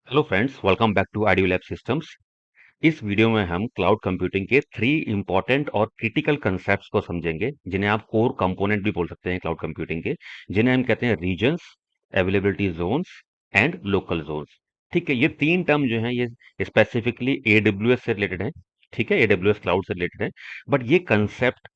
Hello friends, welcome back to Ideo Lab Systems. इस video में हम क्लाउड कंप्यूटिंग के 3 इंपॉर्टेंट और क्रिटिकल कंसेप्ट्स को समझेंगे, जिन्हें आप कोर कंपोनेंट भी बोल सकते हैं क्लाउड कंप्यूटिंग के, जिन्हें हम कहते हैं regions, availability zones and local zones. ठीक है, ये 3 टर्म जो हैं ये स्पेसिफिकली एडब्ल्यूएस से रिलेटेड है। ठीक है, एडब्ल्यूएस क्लाउड से रिलेटेड है। बट ये कंसेप्ट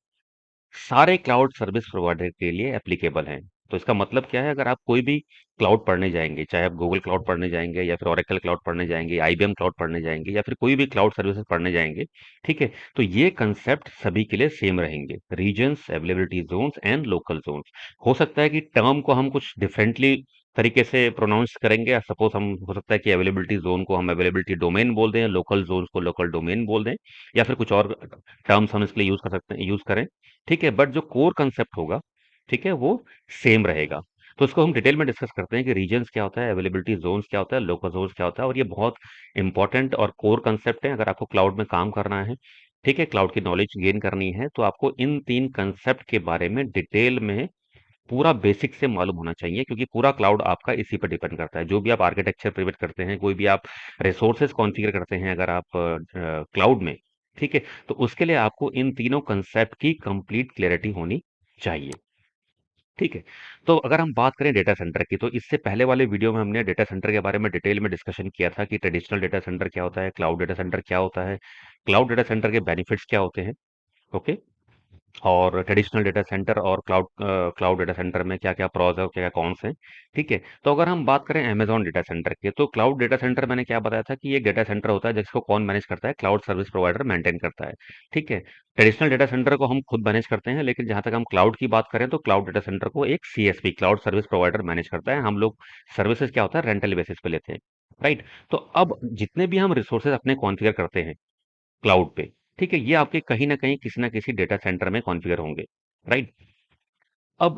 सारे क्लाउड सर्विस प्रोवाइडर के लिए एप्लीकेबल हैं। तो इसका मतलब क्या है, अगर आप कोई भी क्लाउड पढ़ने जाएंगे, चाहे आप गूगल क्लाउड पढ़ने जाएंगे या फिर ओरेकल क्लाउड पढ़ने जाएंगे, आईबीएम क्लाउड पढ़ने जाएंगे या फिर कोई भी क्लाउड सर्विसेज पढ़ने जाएंगे, ठीक है, तो ये कंसेप्ट सभी के लिए सेम रहेंगे। Regions, availability zones and local zones. हो सकता है कि टर्म को हम कुछ डिफरेंटली तरीके से प्रोनाउंस करेंगे। सपोज हम हो सकता है कि अवेलेबिलिटी जोन को हम अवेलेबिलिटी डोमेन बोल दें, लोकल जोन्स को लोकल डोमेन बोल दें, या फिर कुछ और टर्म्स हम इसके लिए यूज कर सकते हैं, यूज करें। ठीक है, बट जो कोर कंसेप्ट होगा, ठीक है, वो सेम रहेगा। तो इसको हम डिटेल में डिस्कस करते हैं कि रीजन्स क्या होता है, अवेलेबिलिटी जोन्स क्या होता है, लोकल जोन्स क्या होता है। और ये बहुत इंपॉर्टेंट और कोर कंसेप्ट है अगर आपको क्लाउड में काम करना है। ठीक है, क्लाउड की नॉलेज गेन करनी है तो आपको इन 3 कंसेप्ट के बारे में डिटेल में पूरा बेसिक से मालूम होना चाहिए, क्योंकि पूरा क्लाउड आपका इसी पर डिपेंड करता है। जो भी आप आर्किटेक्चर प्रिपेयर करते हैं, कोई भी आप रिसोर्सेज कॉन्फ़िगर करते हैं अगर आप क्लाउड में, ठीक है, तो उसके लिए आपको इन तीनों कंसेप्ट की कंप्लीट क्लैरिटी होनी चाहिए। ठीक है, तो अगर हम बात करें डेटा सेंटर की, तो इससे पहले वाले वीडियो में हमने डेटा सेंटर के बारे में डिटेल में डिस्कशन किया था कि ट्रेडिशनल डेटा सेंटर क्या होता है, क्लाउड डेटा सेंटर क्या होता है, क्लाउड डेटा सेंटर के बेनिफिट्स क्या होते हैं। ओके, और ट्रेडिशनल डेटा सेंटर और क्लाउड डेटा सेंटर में क्या क्या प्रॉस है और क्या क्या कॉन्स हैं। ठीक है, तो अगर हम बात करें अमेजॉन डेटा सेंटर की, तो क्लाउड डेटा सेंटर मैंने क्या बताया था कि ये एक डेटा सेंटर होता है जिसको कौन मैनेज करता है, क्लाउड सर्विस प्रोवाइडर मेंटेन करता है। ठीक है, ट्रेडिशनल डेटा सेंटर को हम खुद मैनेज करते हैं, लेकिन जहां तक हम क्लाउड की बात करें तो क्लाउड डेटा सेंटर को एक CSP, cloud service provider manage करता है। हम लोग सर्विसेज क्या होता है, रेंटल बेसिस पे लेते हैं। राइट, तो अब जितने भी हम रिसोर्सेज अपने कॉन्फ़िगर करते हैं क्लाउड पे, ठीक है, ये आपके कहीं ना कहीं किसी ना किसी डेटा सेंटर में कॉन्फ़िगर होंगे। राइट, अब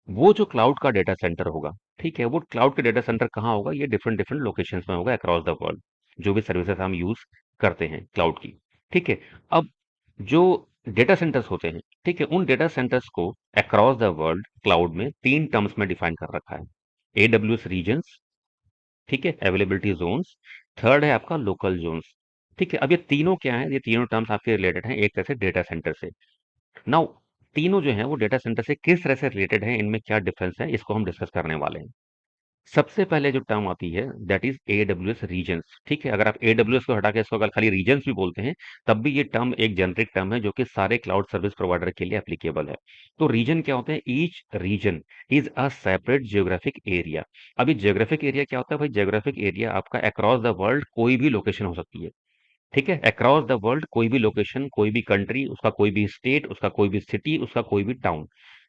वो जो क्लाउड का डेटा सेंटर होगा, ठीक है, वो क्लाउड के डेटा सेंटर कहाँ होगा, ये डिफरेंट डिफरेंट लोकेशंस में होगा अक्रॉस द वर्ल्ड, जो भी सर्विसेज हम यूज करते हैं क्लाउड की। ठीक है, अब जो डेटा सेंटर्स होते हैं, ठीक है, उन डेटा सेंटर्स को अक्रॉस द वर्ल्ड क्लाउड में 3 टर्म्स में डिफाइन कर रखा है। एडब्ल्यूएस रीजन्स, ठीक है, अवेलेबिलिटी जोन्स, थर्ड है आपका लोकल जोन्स। ठीक है, अब ये तीनों क्या है, ये तीनों टर्म्स आपके रिलेटेड हैं एक तरह से डेटा सेंटर से। नाउ तीनों जो हैं वो डेटा सेंटर से किस तरह से रिलेटेड हैं, इनमें क्या डिफरेंस है, इसको हम डिस्कस करने वाले हैं। सबसे पहले जो टर्म आती है दैट इज एडब्ल्यूएस रीजन्स। ठीक है, अगर आप एडब्ल्यूएस को हटा के इसको अगर खाली रीजन्स भी बोलते हैं, तब भी ये टर्म एक जेनरिक टर्म है जो कि सारे क्लाउड सर्विस प्रोवाइडर के लिए एप्लीकेबल है। तो रीजन क्या होते हैं, each reason is a separate geographic area. अभी जियोग्राफिक एरिया क्या होता है भाई, जियोग्राफिक एरिया आपका अक्रॉस द वर्ल्ड कोई भी लोकेशन हो सकती है। ठीक है, अक्रॉस द वर्ल्ड कोई भी लोकेशन, कोई भी कंट्री, उसका कोई भी स्टेट, उसका कोई भी सिटी, उसका कोई भी टाउन।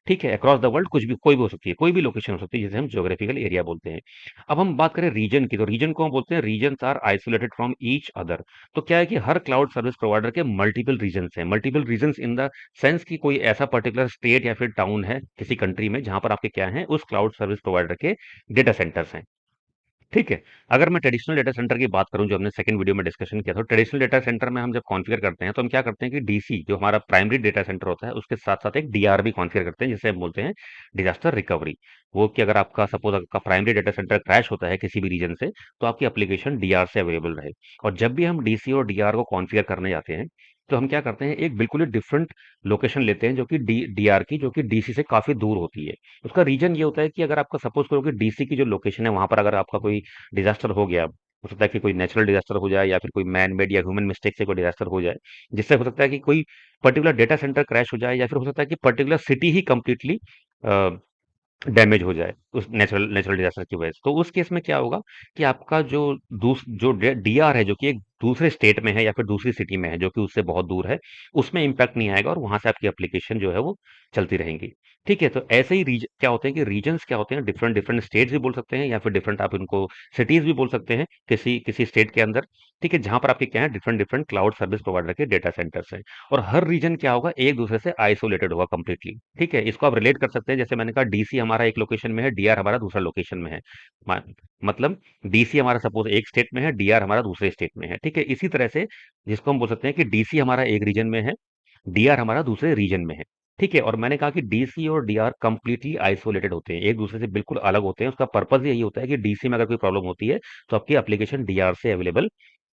ठीक है, अक्रॉस द वर्ल्ड कुछ भी, कोई भी हो सकती है, कोई भी लोकेशन हो सकती है, जिसे हम ज्योग्राफिकल एरिया बोलते हैं। अब हम बात करें रीजन की, तो रीजन को हम बोलते हैं regions are isolated from each other. तो क्या है कि हर क्लाउड सर्विस प्रोवाइडर के मल्टीपल रीजन्स हैं, multiple regions in the sense कि कोई ऐसा पर्टिकुलर स्टेट या फिर टाउन है किसी कंट्री में जहां पर आपके क्या है, उस क्लाउड सर्विस प्रोवाइडर के डेटा सेंटर्स हैं। ठीक है, अगर मैं ट्रेडिशनल डेटा सेंटर की बात करूं, जो हमने सेकंड वीडियो में डिस्कशन किया था, ट्रेडिशनल डेटा सेंटर में हम जब कॉन्फ़िगर करते हैं तो हम क्या करते हैं कि डीसी जो हमारा प्राइमरी डेटा सेंटर होता है उसके साथ साथ एक डीआर भी कॉन्फ़िगर करते हैं, जिसे हम बोलते हैं डिजास्टर रिकवरी। वो कि अगर आपका सपोज आपका प्राइमरी डेटा सेंटर क्रैश होता है किसी भी रीजन से, तो आपकी एप्लीकेशन डीआर से अवेलेबल रहे। और जब भी हम डीसी और डीआर को कॉन्फ़िगर करने जाते हैं, तो हम क्या करते हैं, एक बिल्कुल ही डिफरेंट लोकेशन लेते हैं जो कि डीआर की, जो कि डीसी से काफी दूर होती है। उसका रीजन ये होता है कि अगर आपका सपोज करो कि डीसी की जो लोकेशन है वहां पर अगर आपका कोई डिजास्टर हो गया, हो सकता है कि कोई नेचुरल डिजास्टर हो जाए या फिर कोई मैन मेड या ह्यूमन मिस्टेक से कोई डिजास्टर हो जाए, जिससे हो सकता है कि कोई पर्टिकुलर डेटा सेंटर क्रैश हो जाए, या फिर हो सकता है कि पर्टिकुलर सिटी ही कंप्लीटली डैमेज हो जाए उस नेचुरल नेचुरल डिजास्टर की वजह से। तो उस केस में क्या होगा कि आपका जो डीआर है, जो कि एक दूसरे स्टेट में है या फिर दूसरी सिटी में है जो कि उससे बहुत दूर है, उसमें इम्पैक्ट नहीं आएगा और वहां से आपकी एप्लीकेशन जो है वो चलती रहेंगी। ठीक है, तो ऐसे ही क्या होते हैं कि रीजन्स क्या होते हैं, डिफरेंट डिफरेंट स्टेट्स भी बोल सकते हैं या फिर डिफरेंट आप इनको सिटीज भी बोल सकते हैं किसी किसी स्टेट के अंदर। ठीक है, जहां पर आपके क्या है, different different cloud service provider के डेटा सेंटर्स हैं। और हर रीजन क्या होगा, एक दूसरे से आइसोलेटेड होगा कंप्लीटली। ठीक है, इसको आप रिलेट कर सकते हैं, जैसे मैंने कहा डीसी हमारा एक लोकेशन में है, डीआर हमारा दूसरा लोकेशन में है। मा- मतलब डीसी हमारा सपोज एक स्टेट में है, डीआर हमारा दूसरे स्टेट में है। ठीक है, इसी तरह से जिसको हम बोल सकते हैं कि डीसी हमारा एक रीजन में है, डीआर हमारा दूसरे रीजन में है। ठीक है, और मैंने कहा कि डीसी और डीआर कंप्लीटली आइसोलेटेड होते हैं, एक दूसरे से बिल्कुल अलग होते हैं। उसका पर्पज यही होता है कि डीसी में अगर कोई प्रॉब्लम होती है तो आपकी एप्लीकेशन डीआर से अवेलेबल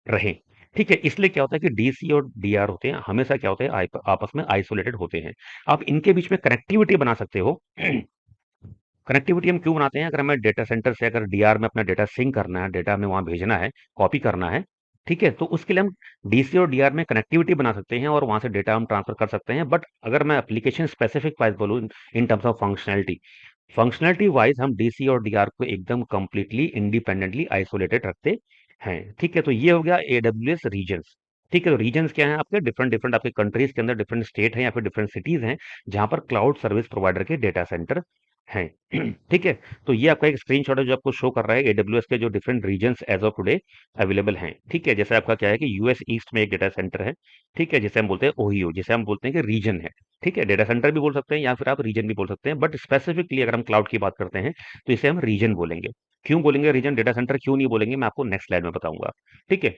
रहे। ठीक है, इसलिए क्या होता है कि डीसी और डीआर होते हैं हमेशा क्या होते हैं, आपस में आइसोलेटेड होते हैं। आप इनके बीच में कनेक्टिविटी बना सकते हो। कनेक्टिविटी हम क्यों बनाते हैं, अगर हमें डेटा सेंटर से अगर डीआर में अपना डेटा सिंक करना है, डेटा हमें वहां भेजना है, कॉपी करना है, ठीक है, तो उसके लिए हम डीसी और डीआर में कनेक्टिविटी बना सकते हैं और वहां से डेटा हम ट्रांसफर कर सकते हैं। बट अगर मैं एप्लीकेशन स्पेसिफिक वाइज बोलूँ, in terms of functionality, functionality wise हम डीसी और डीआर को एकदम कंप्लीटली इंडिपेंडेंटली आइसोलेटेड रखते हैं। ठीक है, तो ये हो गया एडब्ल्यूएस रीजन्स। ठीक है, तो रीजन्स क्या है आपके, डिफरेंट डिफरेंट आपके कंट्रीज के अंदर डिफरेंट स्टेट हैं या फिर डिफरेंट सिटीज हैं जहां पर क्लाउड सर्विस प्रोवाइडर के डेटा सेंटर हैं। ठीक है, तो ये आपका एक स्क्रीनशॉट है जो आपको शो कर रहा है एडब्ल्यूएस के जो different regions as of today available हैं। ठीक है, जैसे आपका क्या है कि यूएस ईस्ट में एक डेटा सेंटर है। ठीक है, जिसे हम बोलते हैं ओहियो, जिसे हम बोलते हैं कि रीजन है। ठीक है, डेटा सेंटर भी बोल सकते हैं या फिर आप रीजन भी बोल सकते हैं, बट स्पेसिफिकली अगर हम क्लाउड की बात करते हैं तो इसे हम रीजन बोलेंगे। क्यों बोलेंगे रीजन, डेटा सेंटर क्यों नहीं बोलेंगे, मैं आपको नेक्स्ट स्लाइड में बताऊंगा। ठीक है,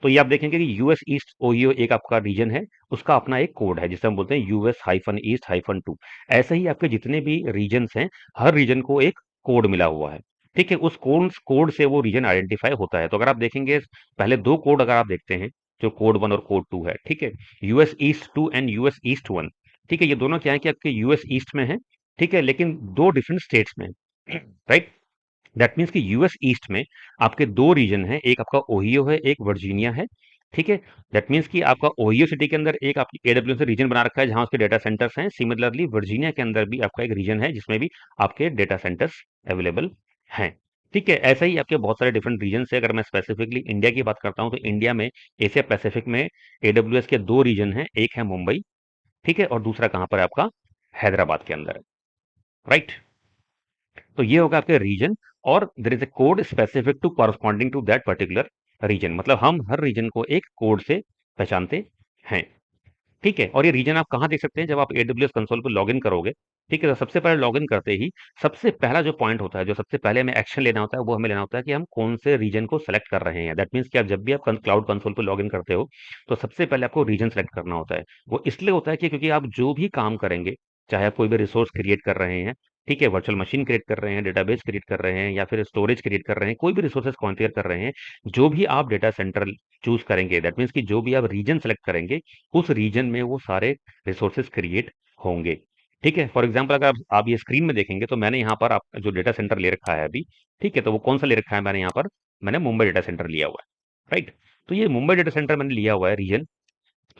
तो ये आप देखेंगे कि यूएस ईस्ट ओहियो एक आपका रीजन है, उसका अपना एक कोड है जिसे हम बोलते हैं US hyphen east hyphen two. ऐसे ही आपके जितने भी रीजन्स हैं, हर रीजन को एक कोड मिला हुआ है। ठीक है, उस कोड कोड से वो रीजन आइडेंटिफाई होता है। तो अगर आप देखेंगे पहले दो कोड अगर आप देखते हैं, जो कोड वन और कोड टू है, ठीक है, US east two and US east one. ठीक है, ये दोनों क्या है कि आपके यूएस ईस्ट में है, ठीक है, लेकिन दो डिफरेंट स्टेट्स में, राइट। दैट मीन्स कि यूएस ईस्ट में आपके दो रीजन हैं, एक आपका ओहियो है, एक वर्जीनिया है। ठीक है, दैट मीन्स कि आपका ओहियो सिटी के अंदर एक आपकी एडब्ल्यू से रीजन बना रखा है जहां उसके डेटा सेंटर्स हैं। सिमिलरली वर्जीनिया के अंदर भी आपका एक रीजन है जिसमें भी आपके डेटा सेंटर्स अवेलेबल हैं। ठीक है, ऐसा ही आपके बहुत सारे डिफरेंट रीजन है। अगर मैं स्पेसिफिकली इंडिया की बात करता हूं तो इंडिया में एशिया पैसिफिक में एडब्ल्यू के दो रीजन हैं, एक है मुंबई, ठीक है, और दूसरा कहां पर है आपका, हैदराबाद के अंदर है, राइट। तो ये होगा आपके रीजन, और there is a code specific to corresponding to that particular region. मतलब हम हर रीजन को एक कोड से पहचानते हैं। ठीक है, और ये रीजन आप कहाँ देख सकते हैं, जब आप एडब्ल्यूएस कंसोल पर लॉगिन करोगे। ठीक है, तो सबसे पहले लॉगिन करते ही सबसे पहला जो पॉइंट होता है, जो सबसे पहले हमें एक्शन लेना होता है, वो हमें लेना होता है कि हम कौन से रीजन को सेलेक्ट कर रहे हैं। दैट मीन्स कि आप जब भी आप क्लाउड कंसोल पर लॉगिन करते हो तो सबसे पहले आपको रीजन सेलेक्ट करना होता है। वो इसलिए होता है कि क्योंकि आप जो भी काम करेंगे, चाहे आप कोई भी रिसोर्स क्रिएट कर रहे हैं, ठीक है, वर्चुअल मशीन क्रिएट कर रहे हैं, डेटाबेस क्रिएट कर रहे हैं, या फिर स्टोरेज क्रिएट कर रहे हैं, कोई भी रिसोर्सेज कॉन्फ़िगर कर रहे हैं, जो भी आप डेटा सेंटर चूज करेंगे, दैट मीन्स कि जो भी आप रीजन सेलेक्ट करेंगे, उस रीजन में वो सारे रिसोर्सेज क्रिएट होंगे। ठीक है, फॉर एग्जांपल अगर आप ये स्क्रीन में देखेंगे तो मैंने यहाँ पर आप जो डेटा सेंटर ले रखा है अभी, ठीक है, तो वो कौन सा ले रखा है, मैंने यहाँ पर मैंने मुंबई डेटा सेंटर लिया हुआ है, राइट। तो ये मुंबई डेटा सेंटर मैंने लिया हुआ है रीजन।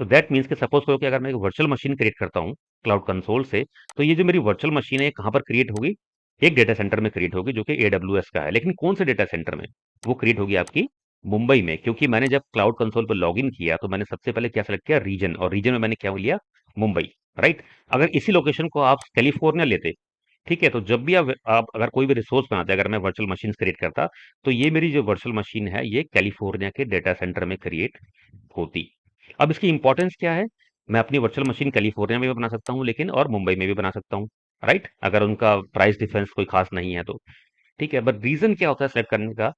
तो दैट मीन्स कि सपोज करो कि अगर मैं एक वर्चुअल मशीन क्रिएट करता हूँ क्लाउड कंसोल से, तो ये जो मेरी वर्चुअल मशीन है ये कहाँ पर क्रिएट होगी, एक डेटा सेंटर में क्रिएट होगी जो कि एडब्ल्यूएस का है। लेकिन कौन से डेटा सेंटर में, वो क्रिएट होगी आपकी मुंबई में, क्योंकि मैंने जब क्लाउड कंसोल पर लॉग इन किया तो मैंने सबसे पहले क्या सेलेक्ट किया, रीजन, और रीजन में मैंने क्या लिया, मुंबई, राइट। अगर इसी लोकेशन को आप कैलिफोर्निया लेते, ठीक है, तो जब भी आप अगर कोई भी रिसोर्स बनाते, अगर मैं वर्चुअल मशीन क्रिएट करता, तो ये मेरी जो वर्चुअल मशीन है ये कैलिफोर्निया के डेटा सेंटर में क्रिएट होती। अब इसकी इंपॉर्टेंस क्या है, मैं अपनी वर्चुअल मशीन कैलिफोर्निया में भी बना सकता हूँ लेकिन, और मुंबई में भी बना सकता हूँ, राइट, अगर उनका प्राइस डिफरेंस कोई खास नहीं है तो। ठीक है, बट रीजन क्या होता है सेलेक्ट करने का,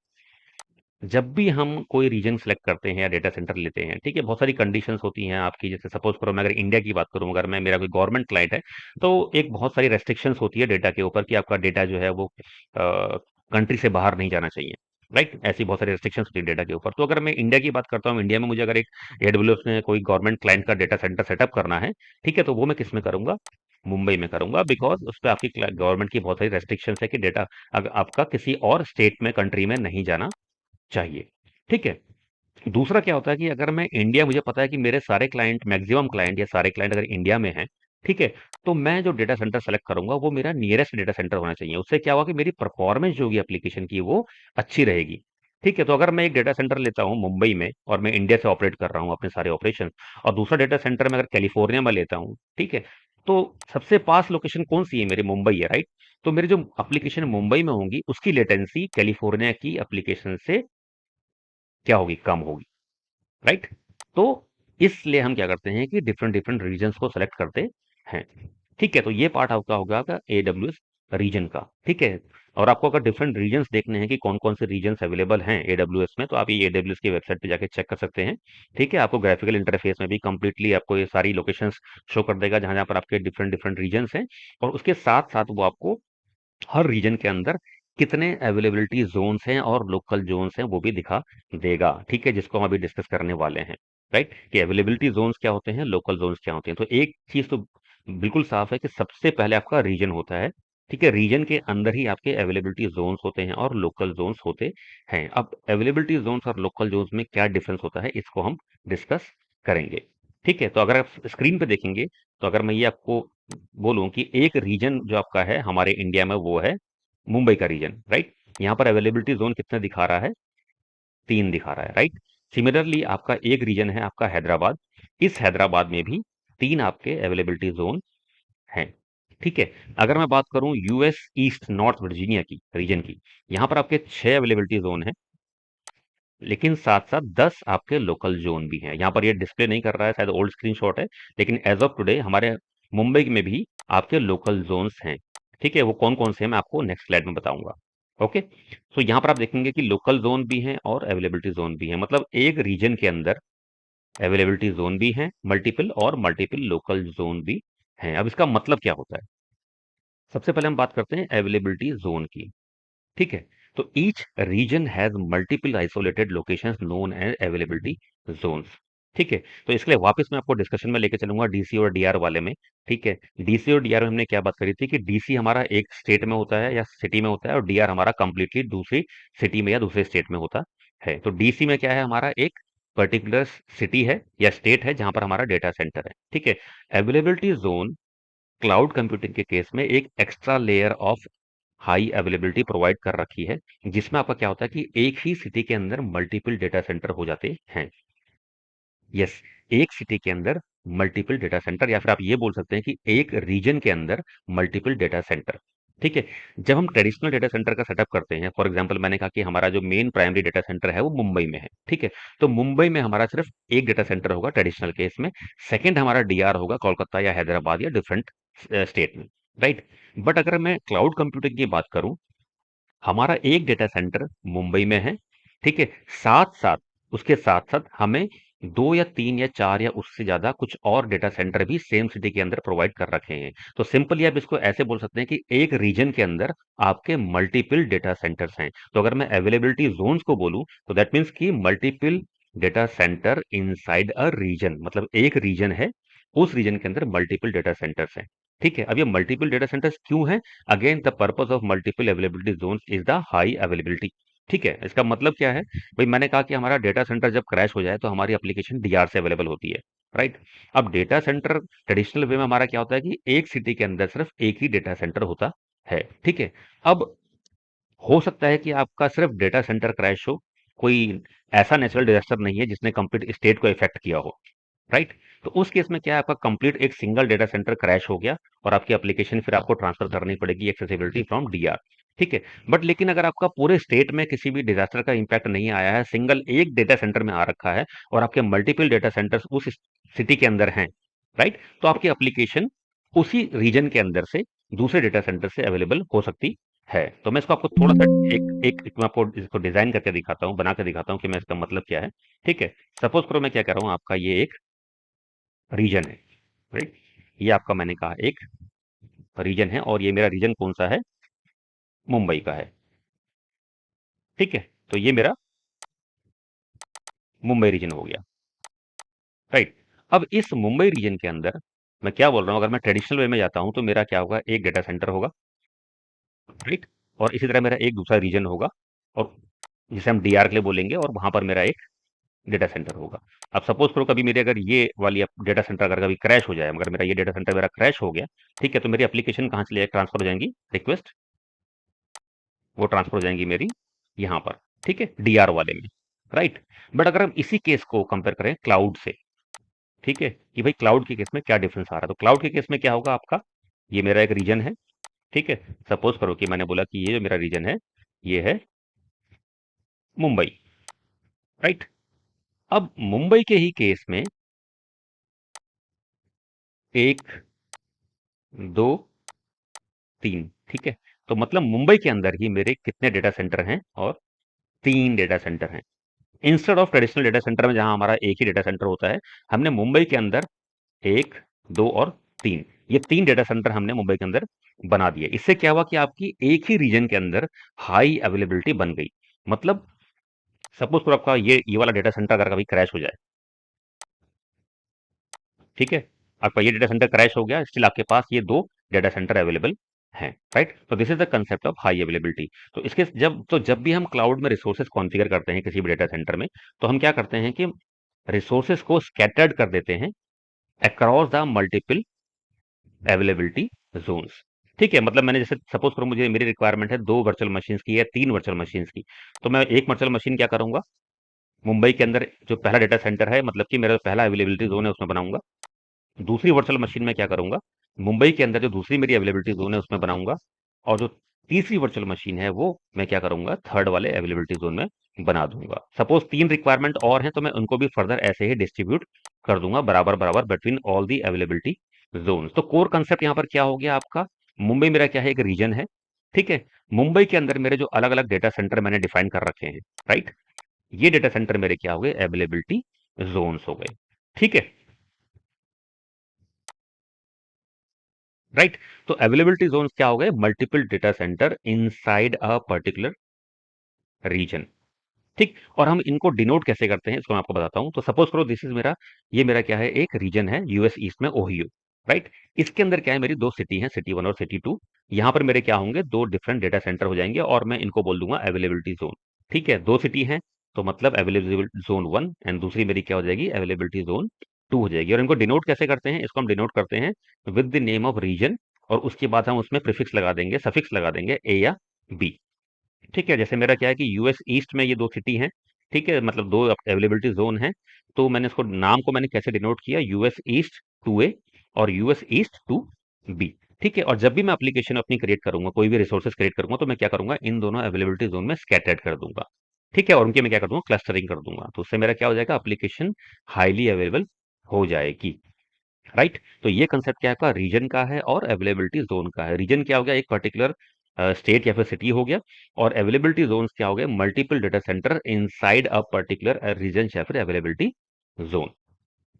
जब भी हम कोई रीजन सेलेक्ट करते हैं या डेटा सेंटर लेते हैं, ठीक है, बहुत सारी कंडीशंस होती हैं आपकी। जैसे सपोज करो मैं अगर इंडिया की बात करूं, अगर मैं मेरा कोई गवर्नमेंट क्लाइंट है, तो एक बहुत सारी रेस्ट्रिक्शंस होती है डेटा के ऊपर कि आपका डेटा जो है वो कंट्री से बाहर नहीं जाना चाहिए, राइट। ऐसी बहुत सारी रेस्ट्रिक्शंस होती है डेटा के ऊपर। तो अगर मैं इंडिया की बात करता हूँ, इंडिया में मुझे अगर एक एडब्ल्यूएस में कोई गवर्नमेंट क्लाइंट का डेटा सेंटर सेटअप करना है, ठीक है, तो वो मैं किस में करूंगा, मुंबई में करूंगा, बिकॉज उस पर आपकी गवर्नमेंट की बहुत सारी रेस्ट्रिक्शंस है कि डेटा आपका किसी और स्टेट में, कंट्री में नहीं जाना चाहिए। ठीक है, दूसरा क्या होता है कि अगर मैं इंडिया, मुझे पता है कि मेरे सारे क्लाइंट, मैक्सिमम क्लाइंट या सारे क्लाइंट अगर इंडिया में हैं, ठीक है, तो मैं जो डेटा सेंटर सेलेक्ट करूंगा वो मेरा नियरेस्ट डेटा सेंटर होना चाहिए। उससे क्या होगा कि मेरी परफॉर्मेंस जो होगी एप्लीकेशन की वो अच्छी रहेगी। ठीक है, तो अगर मैं एक डेटा सेंटर लेता हूं मुंबई में और मैं इंडिया से ऑपरेट कर रहा हूं अपने सारे ऑपरेशन, और दूसरा डेटा सेंटर में अगर कैलिफोर्निया में लेता हूं, ठीक है, तो सबसे पास लोकेशन कौन सी है, मेरी मुंबई है, राइट। तो मेरी जो एप्लीकेशन मुंबई में होंगी उसकी लेटेंसी कैलिफोर्निया की एप्लीकेशन से क्या होगी, कम होगी, राइट। तो इसलिए हम क्या करते हैं कि डिफरेंट डिफरेंट रीजन्स को सेलेक्ट करते हैं। ठीक है, तो ये पार्ट आपका होगा का एडब्ल्यूएस रीजन का। ठीक है, और आपको अगर डिफरेंट रीजन्स देखने हैं कि कौन-कौन से रीजन्स अवेलेबल हैं एडब्ल्यूएस में, तो आप ये एडब्ल्यूएस की वेबसाइट पे जाके चेक कर सकते हैं। ठीक है? आपको ग्राफिकल इंटरफेस में भी कंप्लीटली आपको ये सारी लोकेशंस शो कर देगा जहाँ-जहाँ पर आपके डिफरेंट डिफरेंट रीजन्स हैं, और उसके साथ-साथ वो आपको हर रीजन के अंदर कितने अवेलेबिलिटी जोन्स हैं और लोकल जोन्स हैं वो भी दिखा देगा। ठीक है, जिसको हम अभी डिस्कस करने वाले हैं, राइट, कि अवेलेबिलिटी जोन्स क्या होते हैं, लोकल जोन्स क्या होते हैं। तो एक चीज तो बिल्कुल साफ है कि सबसे पहले आपका रीजन होता है। ठीक है, रीजन के अंदर ही आपके अवेलेबिलिटी जोन्स होते हैं और लोकल जोन्स होते हैं। अब अवेलेबिलिटी जोन्स और लोकल जोन्स में क्या डिफरेंस होता है, इसको हम डिस्कस करेंगे। ठीक है, तो अगर आप स्क्रीन पे देखेंगे, तो अगर मैं ये आपको बोलूं कि एक रीजन जो आपका है हमारे इंडिया में, वो है मुंबई का रीजन, राइट। यहाँ पर अवेलेबिलिटी जोन कितने दिखा रहा है, 3 दिखा रहा है, राइट। सिमिलरली आपका एक रीजन है आपका हैदराबाद, इस हैदराबाद में भी 3 आपके अवेलेबिलिटी जोन हैं। ठीक है, अगर मैं बात करूं यूएस ईस्ट नॉर्थ वर्जीनिया की रीजन की, यहाँ पर आपके 6 अवेलेबिलिटी जोन हैं, लेकिन साथ साथ 10 आपके लोकल जोन भी हैं। यहाँ पर ये डिस्प्ले नहीं कर रहा है, शायद ओल्ड स्क्रीनशॉट है, लेकिन एज ऑफ टुडे हमारे मुंबई में भी आपके लोकल जोन्स हैं। ठीक है, वो कौन कौन से हैं मैं आपको नेक्स्ट स्लाइड में बताऊंगा। ओके, तो यहाँ पर आप देखेंगे कि लोकल जोन भी हैं और अवेलेबिलिटी जोन भी है, मतलब एक रीजन के अंदर अवेलेबिलिटी जोन भी है मल्टीपल, और मल्टीपल लोकल जोन भी हैं। अब इसका मतलब क्या होता है, सबसे पहले हम बात करते हैं अवेलेबिलिटी जोन की। ठीक है, तो each region has multiple isolated locations known as availability zones. ठीक है, तो इसके लिए वापस मैं आपको डिस्कशन में लेके चलूंगा डीसी और डीआर वाले में। ठीक है, डीसी और डीआर में हमने क्या बात करी थी कि डीसी हमारा एक स्टेट में होता है या सिटी में होता है, और डीआर हमारा कंप्लीटली दूसरी सिटी में या दूसरे स्टेट में होता है। तो डीसी में क्या है, हमारा एक पर्टिकुलर सिटी है या स्टेट है जहां पर हमारा डेटा सेंटर है। ठीक है, अवेलेबिलिटी जोन क्लाउड कंप्यूटिंग के केस में एक extra layer of high availability provide कर रखी है, जिसमें आपका क्या होता है कि एक ही सिटी के अंदर मल्टीपल डेटा सेंटर हो जाते हैं। यस, एक सिटी के अंदर मल्टीपल डेटा सेंटर, या फिर आप ये बोल सकते हैं कि एक रीजन के अंदर मल्टीपल डेटा सेंटर। ठीक है, जब हम ट्रेडिशनल डेटा सेंटर का सेटअप करते हैं, फॉर एग्जांपल मैंने कहा कि हमारा जो मेन प्राइमरी डेटा सेंटर है वो मुंबई में है। ठीक है, तो मुंबई में हमारा सिर्फ एक डेटा सेंटर होगा ट्रेडिशनल केस में, सेकंड हमारा डीआर होगा कोलकाता या हैदराबाद या डिफरेंट स्टेट में, राइट। बट अगर मैं क्लाउड कंप्यूटिंग की बात करूं, हमारा एक डेटा सेंटर मुंबई में है। ठीक है, साथ साथ उसके साथ साथ हमें दो या तीन या चार या उससे ज्यादा कुछ और डेटा सेंटर भी सेम सिटी के अंदर प्रोवाइड कर रखे हैं। तो सिंपली आप इसको ऐसे बोल सकते हैं कि एक रीजन के अंदर आपके मल्टीपल डेटा सेंटर्स हैं। तो अगर मैं अवेलेबिलिटी जोन्स को बोलूं, तो दैट मीन्स कि multiple data centre inside a region, मतलब एक रीजन है, उस रीजन के अंदर मल्टीपल डेटा सेंटर्स हैं। ठीक है, अब ये मल्टीपल डेटा सेंटर्स क्यों हैं? Again the purpose of multiple availability zones is the high availability. ठीक है, इसका मतलब क्या है, भाई मैंने कहा कि हमारा डेटा सेंटर जब क्रैश हो जाए तो हमारी एप्लीकेशन डीआर से अवेलेबल होती है, राइट। अब डेटा सेंटर ट्रेडिशनल वे में हमारा क्या होता है कि एक सिटी के अंदर सिर्फ एक ही डेटा सेंटर होता है। ठीक है, अब हो सकता है कि आपका सिर्फ डेटा सेंटर क्रैश हो, कोई ऐसा नेचुरल डिजास्टर नहीं है जिसने कंप्लीट स्टेट को इफेक्ट किया हो, राइट। तो उस केस में क्या है, आपका कंप्लीट एक सिंगल डेटा सेंटर क्रैश हो गया और आपकी एप्लीकेशन फिर आपको ट्रांसफर करनी पड़ेगी एक्सेसिबिलिटी फ्रॉम डीआर। ठीक है, बट लेकिन अगर आपका पूरे स्टेट में किसी भी डिजास्टर का इंपैक्ट नहीं आया है, सिंगल एक डेटा सेंटर में आ रखा है, और आपके मल्टीपल डेटा सेंटर्स उस सिटी के अंदर हैं, राइट, तो आपकी एप्लीकेशन उसी रीजन के अंदर से दूसरे डेटा सेंटर से अवेलेबल हो सकती है। तो मैं इसको आपको थोड़ा सा एक मैं आपको इसको डिजाइन करके दिखाता हूँ, बना के दिखाता हूँ कि मैं इसका मतलब क्या है। ठीक है, सपोज करो मैं क्या कर रहा हूँ, आपका ये एक रीजन है, राइट। ये आपका मैंने कहा एक रीजन है, और ये मेरा रीजन कौन सा है, मुंबई का है। ठीक है, तो ये मेरा मुंबई रीजन हो गया, राइट। अब इस मुंबई रीजन के अंदर मैं क्या बोल रहा हूँ, अगर मैं ट्रेडिशनल वे में जाता हूं तो मेरा क्या होगा, एक डेटा सेंटर होगा, राइट। और इसी तरह मेरा एक दूसरा रीजन होगा, और जिसे हम डीआर के लिए बोलेंगे, और वहां पर मेरा एक डेटा सेंटर होगा। अब सपोज करो कभी मेरे अगर ये वाली डेटा सेंटर अगर कभी क्रैश हो जाए, अगर मेरा ये डेटा सेंटर मेरा क्रैश हो गया, ठीक है, तो मेरी एप्लीकेशन कहाँ चली जाए, ट्रांसफर हो जाएंगी रिक्वेस्ट, वो ट्रांसफर हो जाएंगी मेरी यहाँ पर, ठीक है, डीआर वाले में, राइट। बट अगर हम इसी केस को कंपेयर करें क्लाउड से, ठीक है, कि भाई क्लाउड के केस में क्या डिफरेंस आ रहा है, तो क्लाउड के केस में क्या होगा आपका, ये मेरा एक रीजन है। ठीक है, सपोज करो कि मैंने बोला कि ये जो मेरा रीजन है, ये है मुंबई, राइट। अब मुंबई के ही केस में एक, दो, तीन, ठीक है, तो मतलब मुंबई के अंदर ही मेरे कितने डेटा सेंटर हैं? और 3 डेटा सेंटर हैं। Instead of traditional data centre में जहां हमारा एक ही डेटा सेंटर होता है, हमने मुंबई के अंदर 1, 2 और 3, ये 3 डेटा सेंटर हमने मुंबई के अंदर बना दिए। इससे क्या हुआ कि आपकी एक ही रीजन के अंदर हाई अवेलेबिलिटी बन गई। मतलब सपोज करो आपका ये वाला डेटा सेंटर अगर कभी क्रैश हो जाए, ठीक है, आपका ये डेटा सेंटर क्रैश हो गया, स्टिल आपके पास ये 2 डेटा सेंटर अवेलेबल हैं, राइट? तो this is the concept of high availability. तो इसके जब भी हम क्लाउड में रिसोर्सेज कॉन्फ़िगर करते हैं किसी भी डेटा सेंटर में, तो हम क्या करते हैं कि रिसोर्सेज को स्कैटर्ड कर देते हैं across the multiple availability zones. ठीक है, मतलब मैंने जैसे सपोज करो मुझे मेरी रिक्वायरमेंट है 2 वर्चुअल मशीन्स की या 3 वर्चुअल मशीन्स की, तो मैं एक वर्चुअल मशीन क्या करूंगा, मुंबई के अंदर जो पहला डेटा सेंटर है, मतलब कि मेरा पहला अवेलेबिलिटी जोन है, उसमें बनाऊंगा। दूसरी वर्चुअल मशीन में क्या करूंगा, मुंबई के अंदर जो दूसरी मेरी अवेलेबिलिटी जोन है उसमें बनाऊंगा। और जो तीसरी वर्चुअल मशीन है वो मैं क्या करूंगा, थर्ड वाले अवेलेबिलिटी जोन में बना दूंगा। सपोज 3 रिक्वायरमेंट और हैं तो मैं उनको भी फर्दर ऐसे ही डिस्ट्रीब्यूट कर दूंगा बराबर बराबर between all the availability zone. तो कोर कंसेप्ट यहाँ पर क्या हो गया आपका, मुंबई मेरा क्या है, एक रीजन है। ठीक है, मुंबई के अंदर मेरे जो अलग अलग डेटा सेंटर मैंने डिफाइन कर रखे हैं, राइट, ये डेटा सेंटर मेरे क्या हो गए, अवेलेबिलिटी जोन्स हो गए। ठीक है, राइट। तो अवेलेबिलिटी जोन क्या हो गए, multiple data centre inside a particular region. ठीक, और हम इनको डिनोट कैसे करते हैं इसको मैं आपको बताता हूं। तो सपोज करो दिस इज मेरा, ये मेरा क्या है, एक रीजन है यूएस ईस्ट में, ओहियो, राइट। इसके अंदर क्या है, मेरी 2 सिटी हैं, सिटी 1 और सिटी 2। यहां पर मेरे क्या होंगे, 2 डिफरेंट डेटा सेंटर हो जाएंगे और मैं इनको बोल दूंगा अवेलेबिलिटी जोन। ठीक है, 2 सिटी हैं तो मतलब अवेलेबिलिटी जोन 1 एंड दूसरी मेरी क्या हो जाएगी, अवेलेबिलिटी जोन 2 हो जाएगी। और इनको डिनोट कैसे करते हैं, इसको हम डिनोट करते हैं with the name of region, और उसके बाद हम उसमें प्रीफिक्स लगा देंगे, सफिक्स लगा देंगे, ए या बी। ठीक है, जैसे मेरा क्या है कि यूएस ईस्ट में ये 2 सिटी हैं, ठीक है, मतलब 2 अवेलेबिलिटी जोन हैं। तो मैंने इसको नाम को मैंने कैसे डिनोट किया, यूएस ईस्ट 2A और यूएस ईस्ट 2B। ठीक है, और जब भी मैं एप्लीकेशन अपनी क्रिएट करूंगा, कोई भी रिसोर्सेज क्रिएट करूंगा, तो मैं क्या करूंगा, इन दोनों अवेलेबिलिटी जोन में स्कैटर्ड कर दूंगा। ठीक है, और उनके मैं क्या कर दूंगा, क्लस्टरिंग कर दूंगा। तो उससे मेरा क्या हो जाएगा, एप्लीकेशन हाईली अवेलेबल हो जाएगी, राइट। तो ये कंसेप्ट क्या है आपका, रीजन का है और अवेलेबिलिटी जोन का है। रीजन क्या हो गया, एक पर्टिकुलर स्टेट या फिर सिटी हो गया, और अवेलेबिलिटी जोन क्या हो गया, multiple data centre inside a particular region या फिर अवेलेबिलिटी जोन।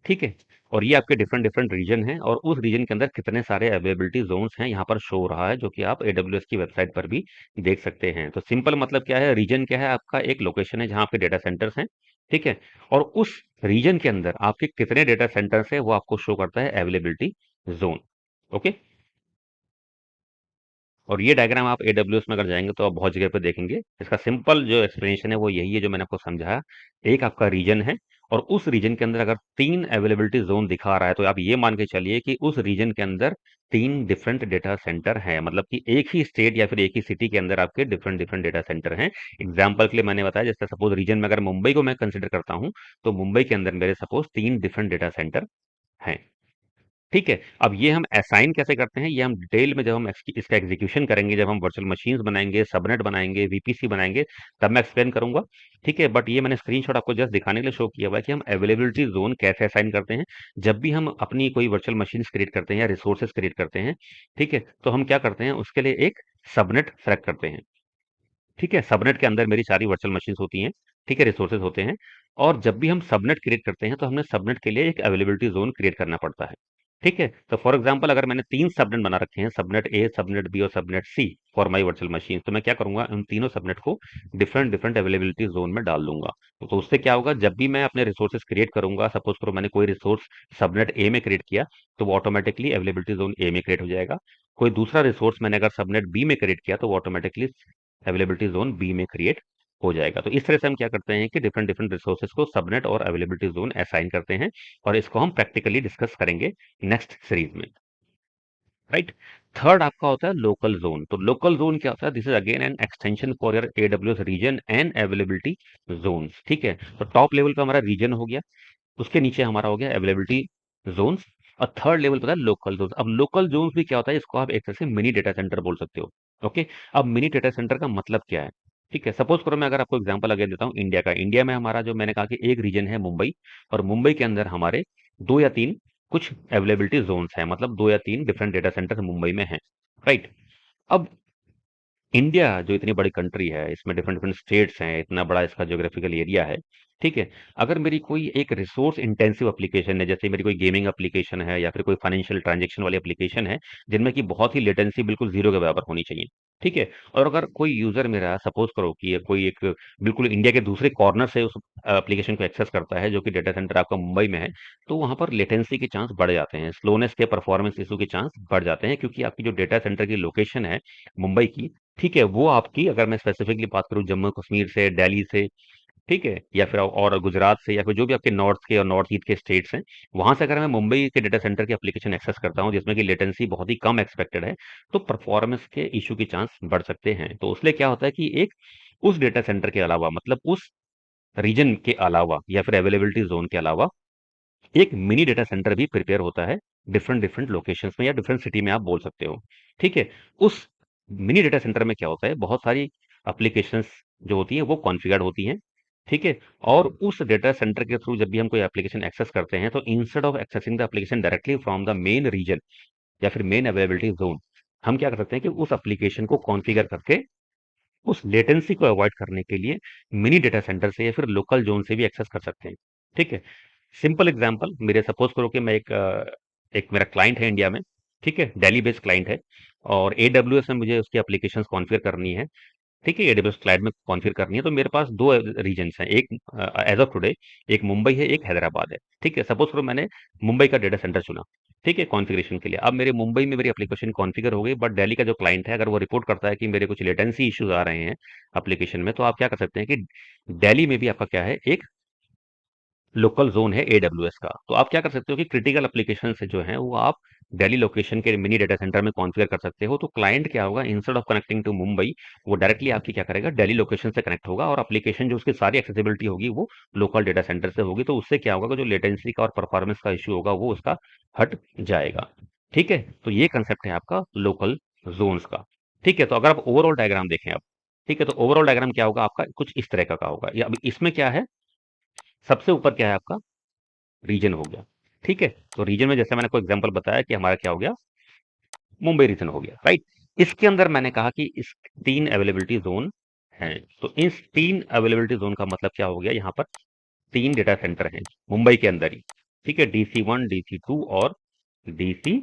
ठीक है, और ये आपके डिफरेंट डिफरेंट रीजन हैं, और उस रीजन के अंदर कितने सारे अवेलेबिलिटी जोन्स हैं यहाँ पर शो हो रहा है, जो कि आप एडब्ल्यूएस की वेबसाइट पर भी देख सकते हैं। तो सिंपल मतलब क्या है, रीजन क्या है, आपका एक लोकेशन है जहाँ आपके डेटा सेंटर्स हैं। ठीक है, और उस रीजन के अंदर आपके कितने डेटा सेंटर्स है वो आपको शो करता है अवेलेबिलिटी जोन। ओके, और ये डायग्राम आप एडब्ल्यूएस में अगर जाएंगे तो आप बहुत जगह पे देखेंगे। इसका सिंपल जो एक्सप्लेनेशन है वो यही है जो मैंने आपको समझाया। एक आपका रीजन है, और उस रीजन के अंदर अगर 3 अवेलेबिलिटी जोन दिखा रहा है, तो आप ये मान के चलिए कि उस रीजन के अंदर 3 डिफरेंट डेटा सेंटर हैं, मतलब कि एक ही स्टेट या फिर एक ही सिटी के अंदर आपके डिफरेंट डिफरेंट डेटा सेंटर हैं। एग्जाम्पल के लिए मैंने बताया, जैसे सपोज रीजन में अगर मुंबई को मैं कंसिडर करता हूं, तो मुंबई के अंदर मेरे सपोज 3 डिफरेंट डेटा सेंटर हैं। ठीक है, अब ये हम असाइन कैसे करते हैं, ये हम डिटेल में जब हम इसका एग्जीक्यूशन करेंगे, जब हम वर्चुअल मशीन्स बनाएंगे, सबनेट बनाएंगे, वीपीसी बनाएंगे, तब मैं एक्सप्लेन करूंगा। ठीक है, बट ये मैंने स्क्रीनशॉट आपको जस्ट दिखाने के लिए शो किया हुआ है कि हम अवेलेबिलिटी जोन कैसे असाइन करते हैं। जब भी हम अपनी कोई वर्चुअल मशीन्स क्रिएट करते हैं या रिसोर्सेज क्रिएट करते हैं, ठीक है, तो हम क्या करते हैं, उसके लिए एक सबनेट सेलेक्ट करते हैं। ठीक है, सबनेट के अंदर मेरी सारी वर्चुअल मशीन्स होती हैं, ठीक है, रिसोर्सेज होते हैं। और जब भी हम सबनेट क्रिएट करते हैं तो हमें सबनेट के लिए एक अवेलेबिलिटी जोन क्रिएट करना पड़ता है। ठीक है, तो फॉर एग्जांपल अगर मैंने 3 सबनेट बना रखे हैं, सबनेट ए, सबनेट बी और subnet C, for my virtual machine, तो मैं क्या करूंगा, उन तीनों सबनेट को डिफरेंट डिफरेंट अवेलेबिलिटी जोन में डाल दूंगा। तो उससे क्या होगा, जब भी मैं अपने रिसोर्सेज क्रिएट करूंगा, सपोज करो मैंने कोई रिसोर्स सबनेट ए में क्रिएट किया, तो वो ऑटोमेटिकली अवेलेबिलिटी जोन ए में क्रिएट हो जाएगा। कोई दूसरा रिसोर्स मैंने अगर सबनेट बी में क्रिएट किया, तो वो ऑटोमेटिकली अवेलेबिलिटी जोन बी में क्रिएट हो जाएगा। तो इस तरह से हम क्या करते हैं कि डिफरेंट डिफरेंट रिसोर्सेज को सबनेट और अवेलेबिलिटी जोन असाइन करते हैं, और इसको हम प्रैक्टिकली डिस्कस करेंगे नेक्स्ट सीरीज में, राइट। थर्ड आपका होता है लोकल जोन। तो लोकल जोन क्या होता है, this is again an extension for your AWS region and availability zones. ठीक है, तो टॉप लेवल का हमारा रीजन हो गया, उसके नीचे हमारा हो गया अवेलेबिलिटी जोन्स, और थर्ड लेवल पता है लोकल जोन्स। अब लोकल जोन्स भी क्या होता है, इसको आप एक तरह से मिनी डेटा सेंटर बोल सकते हो। ओके, अब मिनी डेटा सेंटर का मतलब क्या है, ठीक है, सपोज करो मैं अगर आपको एग्जांपल अगर देता हूँ इंडिया का, इंडिया में हमारा जो मैंने कहा कि एक रीजन है मुंबई, और मुंबई के अंदर हमारे 2 या 3 कुछ अवेलेबिलिटी जोन्स हैं, मतलब 2 या 3 डिफरेंट डेटा सेंटर मुंबई में हैं, राइट। अब इंडिया जो इतनी बड़ी कंट्री है, इसमें डिफरेंट डिफरेंट स्टेट्स हैं, इतना बड़ा इसका ज्योग्राफिकल एरिया है, ठीक है। अगर मेरी कोई एक रिसोर्स इंटेंसिव एप्लीकेशन है, जैसे मेरी कोई गेमिंग एप्लीकेशन है या फिर कोई फाइनेंशियल ट्रांजैक्शन वाली एप्लीकेशन है, जिनमें कि बहुत ही लेटेंसी बिल्कुल जीरो के बराबर होनी चाहिए, ठीक है। और अगर कोई यूजर मेरा सपोज करो कि ये कोई एक बिल्कुल इंडिया के दूसरे कॉर्नर से उस एप्लीकेशन को एक्सेस करता है, जो कि डेटा सेंटर आपका मुंबई में है, तो वहां पर लेटेंसी के चांस बढ़ जाते हैं, स्लोनेस के परफॉर्मेंस इशू के चांस बढ़ जाते हैं, क्योंकि आपकी जो डेटा सेंटर की लोकेशन है मुंबई की, ठीक है, वो आपकी अगर मैं स्पेसिफिकली बात करूँ जम्मू कश्मीर से, दिल्ली से, ठीक है, या फिर और गुजरात से, या फिर जो भी आपके नॉर्थ के और नॉर्थ ईस्ट के स्टेट्स हैं, वहां से अगर मैं मुंबई के डेटा सेंटर की एप्लीकेशन एक्सेस करता हूं, जिसमें कि लेटेंसी बहुत ही कम एक्सपेक्टेड है, तो परफॉर्मेंस के इशू के चांस बढ़ सकते हैं। तो उसलिए क्या होता है कि एक उस डेटा सेंटर के अलावा, मतलब उस रीजन के अलावा या फिर अवेलेबिलिटी जोन के अलावा, एक मिनी डेटा सेंटर भी प्रिपेयर होता है डिफरेंट डिफरेंट लोकेशंस में या डिफरेंट सिटी में, आप बोल सकते हो, ठीक है। उस मिनी डेटा सेंटर में क्या होता है, बहुत सारी एप्लीकेशंस जो होती हैं वो कॉन्फ़िगर्ड होती हैं, ठीक है। और उस डेटा सेंटर के थ्रू जब भी हम कोई एप्लीकेशन एक्सेस करते हैं, तो instead of accessing the application directly from the main region या फिर मेन अवेलेबिलिटी जोन, हम क्या कर सकते हैं कि उस एप्लीकेशन को कॉन्फ़िगर करके उस लेटेंसी को अवॉइड करने के लिए मिनी डेटा सेंटर से या फिर लोकल जोन से भी एक्सेस कर सकते हैं, ठीक है। सिंपल एग्जांपल, मेरे सपोज करो कि मैं एक मेरा क्लाइंट है इंडिया में, ठीक है, दिल्ली बेस्ड क्लाइंट है, और एडब्ल्यूएस में मुझे उसकी एप्लीकेशंस कॉन्फ़िगर करनी है, ठीक है, एडब्ल्यूएस क्लाउड में कॉन्फ़िगर करनी है। तो मेरे पास दो रीजन्स हैं, एक एज ऑफ टुडे एक मुंबई है, एक हैदराबाद है, ठीक है। सपोज करो मैंने मुंबई का डेटा सेंटर चुना, ठीक है, कॉन्फ़िगरेशन के लिए। अब मेरे मुंबई में मेरी एप्लीकेशन कॉन्फ़िगर हो गई, बट दिल्ली का जो क्लाइंट है, अगर वो रिपोर्ट करता है कि मेरे कुछ लेटेंसी इश्यूज आ रहे हैं एप्लीकेशन में, तो आप क्या कर सकते हैं कि दिल्ली में भी आपका क्या है, एक लोकल जोन है एडब्ल्यूएस का। तो आप क्या कर सकते हो कि क्रिटिकल एप्लीकेशन से जो है वो आप दिल्ली लोकेशन के मिनी डेटा सेंटर में कॉन्फ़िगर कर सकते हो। तो क्लाइंट क्या होगा, instead of connecting to Mumbai, वो डायरेक्टली आपकी क्या करेगा, दिल्ली लोकेशन से कनेक्ट होगा, और एप्लीकेशन जो उसकी सारी एक्सेसिबिलिटी होगी वो लोकल डेटा सेंटर से होगी। तो उससे क्या होगा कि जो लेटेंसी का और परफॉर्मेंस का इश्यू होगा वो उसका हट जाएगा, ठीक है। तो ये कंसेप्ट है आपका लोकल जोन्स का, ठीक है। तो अगर आप ओवरऑल डायग्राम देखें आप, ठीक है, तो ओवरऑल डायग्राम क्या होगा आपका, कुछ इस तरह का होगा। या अभी इसमें क्या है, सबसे ऊपर क्या है आपका, रीजन हो गया, ठीक है। तो रीजन में जैसे मैंने कोई एग्जांपल बताया कि हमारा क्या हो गया, मुंबई रीजन हो गया, राइट। इसके अंदर मैंने कहा कि इस तीन अवेलेबिलिटी जोन हैं। तो इस तीन अवेलेबिलिटी जोन का मतलब क्या हो गया, यहाँ पर तीन डेटा सेंटर हैं मुंबई के अंदर ही, ठीक है, DC1, DC2 और DC3,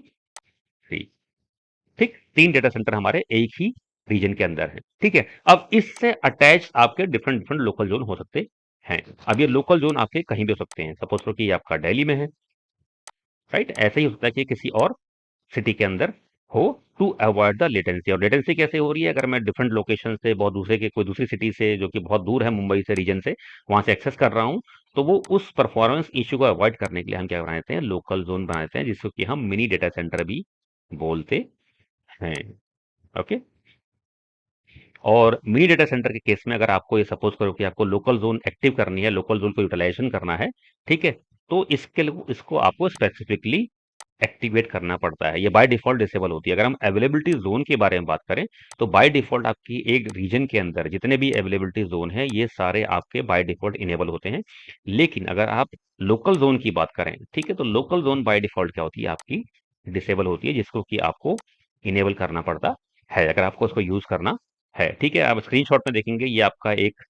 ठीक, तीन डेटा सेंटर हमारे एक ही रीजन के अंदर है, ठीक है। अब इससे अटैच आपके डिफरेंट डिफरेंट लोकल जोन हो सकते हैं। अब ये लोकल जोन आपके कहीं भी हो सकते हैं, सपोज करो कि ये आपका दिल्ली में है, राइट। ऐसे ही हो सकता है कि किसी और सिटी के अंदर हो, टू अवॉइड द लेटेंसी। और लेटेंसी कैसे हो रही है, अगर मैं डिफरेंट लोकेशन से, बहुत दूसरे के कोई दूसरी सिटी से जो कि बहुत दूर है मुंबई से रीजन से, वहां से एक्सेस कर रहा हूं, तो वो उस परफॉर्मेंस इश्यू को अवॉइड करने के लिए हम क्या बना देते हैं, लोकल जोन बना देते हैं, जिसको कि हम मिनी डेटा सेंटर भी बोलते हैं, ओके। और मिनी डेटा सेंटर के केस में अगर आपको ये सपोज करो कि आपको लोकल जोन एक्टिव करनी है, लोकल जोन को यूटिलाइजेशन करना है, ठीक है, तो इसके लिए इसको आपको स्पेसिफिकली एक्टिवेट करना पड़ता है। ये बाय डिफॉल्ट डिसेबल होती है। अगर हम अवेलेबिलिटी जोन के बारे में बात करें, तो बाय डिफॉल्ट आपकी एक रीजन के अंदर जितने भी अवेलेबिलिटी जोन है, ये सारे आपके बाय डिफॉल्ट इनेबल होते हैं। लेकिन अगर आप लोकल जोन की बात करें, ठीक है, तो लोकल जोन बाय डिफॉल्ट क्या होती है, आपकी डिसेबल होती है, जिसको कि आपको इनेबल करना पड़ता है अगर आपको उसको यूज करना है, ठीक है। आप स्क्रीनशॉट में देखेंगे, ये आपका एक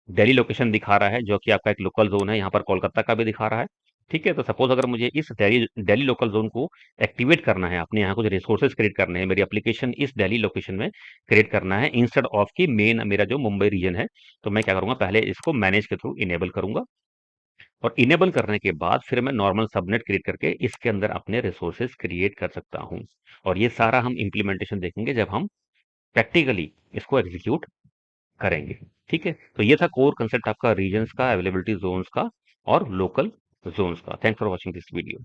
दिल्ली लोकेशन दिखा रहा है, जो कि आपका एक लोकल जोन है, यहाँ पर कोलकाता का भी दिखा रहा है, ठीक है। तो सपोज अगर मुझे इस दिल्ली दिल्ली लोकल जोन को एक्टिवेट करना है, अपने यहाँ कुछ रिसोर्सेज क्रिएट करने हैं, मेरी एप्लीकेशन इस दिल्ली लोकेशन में क्रिएट करना है, इंस्टेड ऑफ की मेन मेरा जो मुंबई रीजन है, तो मैं क्या करूंगा, पहले इसको मैनेज के थ्रू इनेबल करूंगा, और इनेबल करने के बाद फिर मैं नॉर्मल सबनेट क्रिएट करके इसके अंदर अपने रिसोर्सेज क्रिएट कर सकता हूँ। और ये सारा हम इम्प्लीमेंटेशन देखेंगे जब हम प्रैक्टिकली इसको एग्जीक्यूट करेंगे, ठीक है। तो ये था कोर कंसेप्ट आपका रीजन्स का, अवेलेबिलिटी जोन्स का और लोकल जोन्स का। Thanks for watching this video.